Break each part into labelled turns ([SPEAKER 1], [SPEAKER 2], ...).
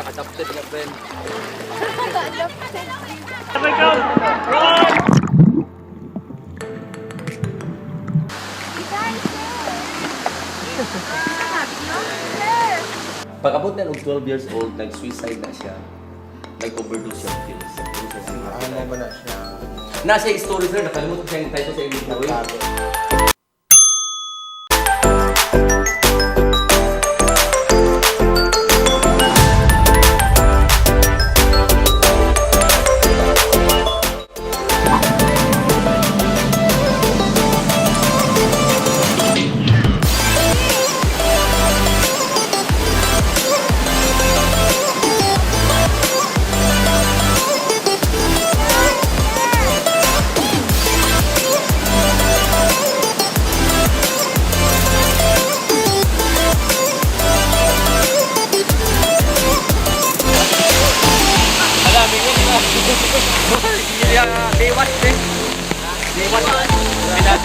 [SPEAKER 1] adopted na friend.
[SPEAKER 2] Adopted.
[SPEAKER 1] Pag-abot na ng 12 years old, nag-suicide na siya. Nag-overdose siya ng pills.
[SPEAKER 3] Ano ba na siya?
[SPEAKER 1] Nasa story sir, nakalimutan siya yung title sa English na way.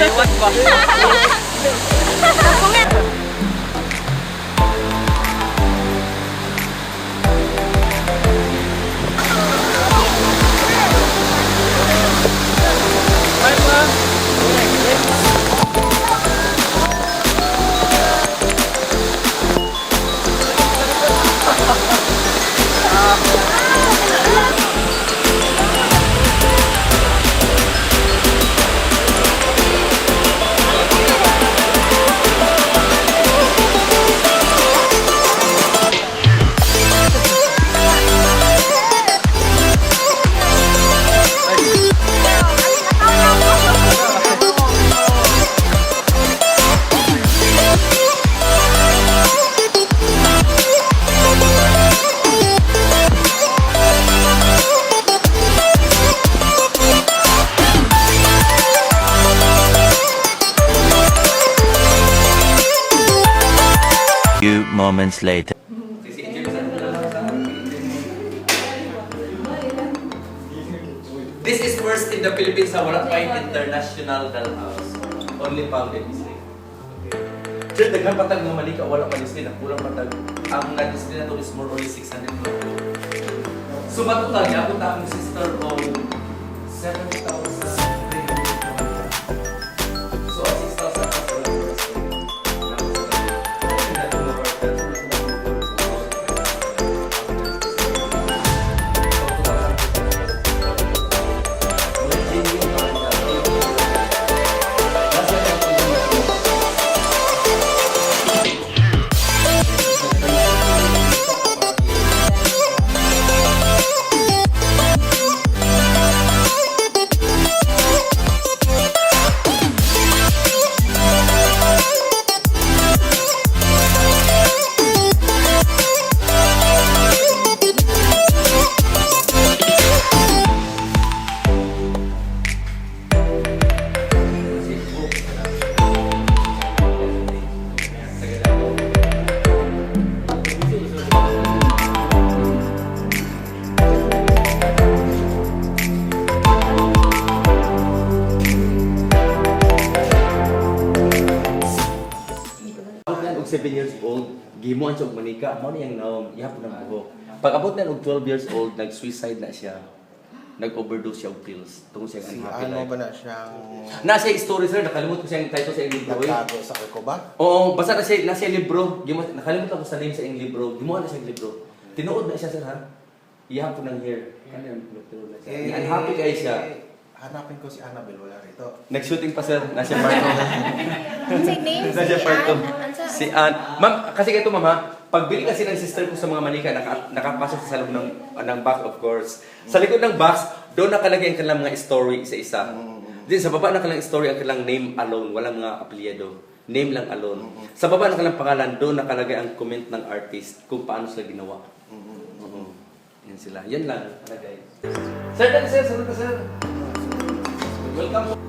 [SPEAKER 1] Day-watch ba?
[SPEAKER 4] Few moments later.
[SPEAKER 1] This is first in the Philippines sa wala pa yung international dollhouse. Only found in Israel. Sir, daghan patag ng malika, wala pa display, nakulang patag. Ang na-display na to is more only 600 million. So matutal niya, punta akong sister o 7,300. So, 6,000 pa sa og 7 years old, gimuan siya og manika, mao niyang naom, ihapon ang buhok. Pag abot na og 12 years old, nag-suicide na siya. Nag-overdose siya og pills tungod siya ang happy
[SPEAKER 3] Ano
[SPEAKER 1] life.
[SPEAKER 3] ba na siyang
[SPEAKER 1] Nasa story sir, nakalimutan ko siya yung title sa iyong libro.
[SPEAKER 3] nagtago sa ko ba?
[SPEAKER 1] Oo, basta nasa libro. Nakalimutan ko sa name sa iyong libro. Gimuan na siya yung libro. Tinuod na siya sir ha. Ihapon ng hair. Ano yung tinuod na siya? Unhappy kayo siya.
[SPEAKER 3] Hanapin ko si Annabelle, wala rito.
[SPEAKER 1] Nag-shooting pa sir, nasa part 2.
[SPEAKER 2] Ang say name?
[SPEAKER 1] Nasa part 2. Si Ann.
[SPEAKER 2] Ann.
[SPEAKER 1] Ma'am, kasi ito ma'am ha, pagbili kasi ng sister ko sa mga manika, nakapasok sa loob ng box of course. Sa likod ng box, doon nakalagay ang kanilang mga story isa-isa. Din sa baba ng kanilang story ang kanilang name alone, walang mga apelyido. Name lang alone. Sa baba ng kanilang pangalan, doon nakalagay ang comment ng artist kung paano sila ginawa. Yan sila. Yan lang nakalagay. Sir, dali sir, salut ka sir. Welcome.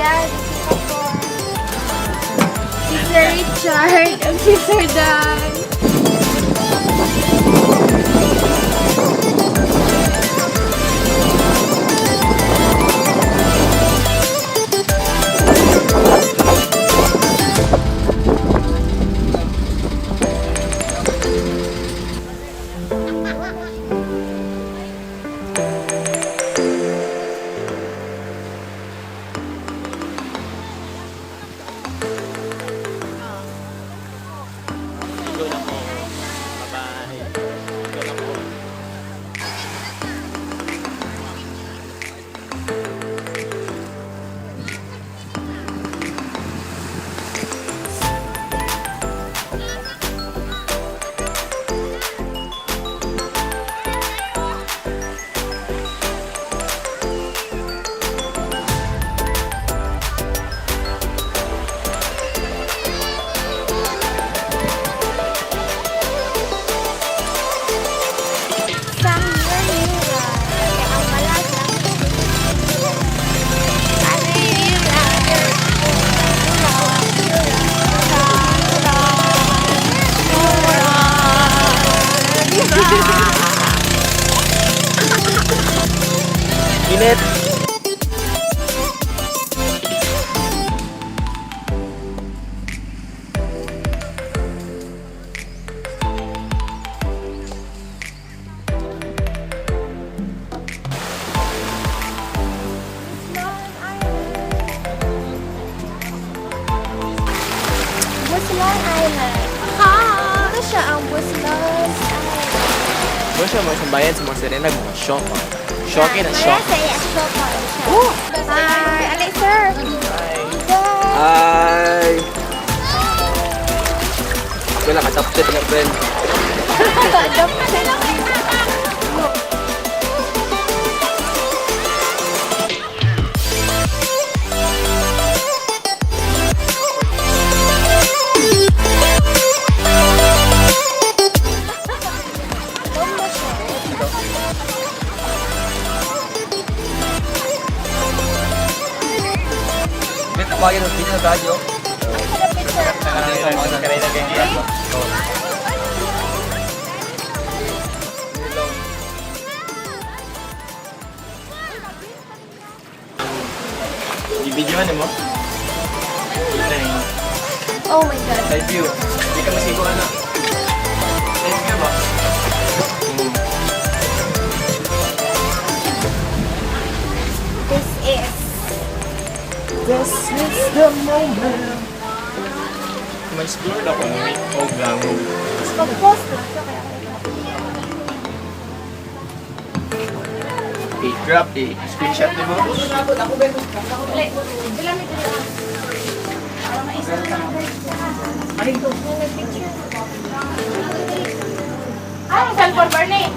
[SPEAKER 2] Gladys and Pacor. Si Sir Richard and si Sir Dan.
[SPEAKER 1] Kenneth!
[SPEAKER 2] Buzlon Island. Ano siya ang Buzlon Island?
[SPEAKER 4] Wala siya mga isang bayan sa mga sirena, mga shock. Shocking and shock.
[SPEAKER 2] Yes, shock pa siya. Hi! Alay, sir!
[SPEAKER 4] Hi! Wala ka tapos na friend. May tawagan ng video na radyo. Ibidyoan mo?
[SPEAKER 2] Oh my God.
[SPEAKER 4] Side view. Hindi ka masigo na. Side view ba?
[SPEAKER 2] This is the moment.
[SPEAKER 4] May explore ako ng may fog lang.
[SPEAKER 2] Mag-post lang siya kaya.
[SPEAKER 4] I-grab, i-screenshot mo.
[SPEAKER 2] Ay, saan for Barney?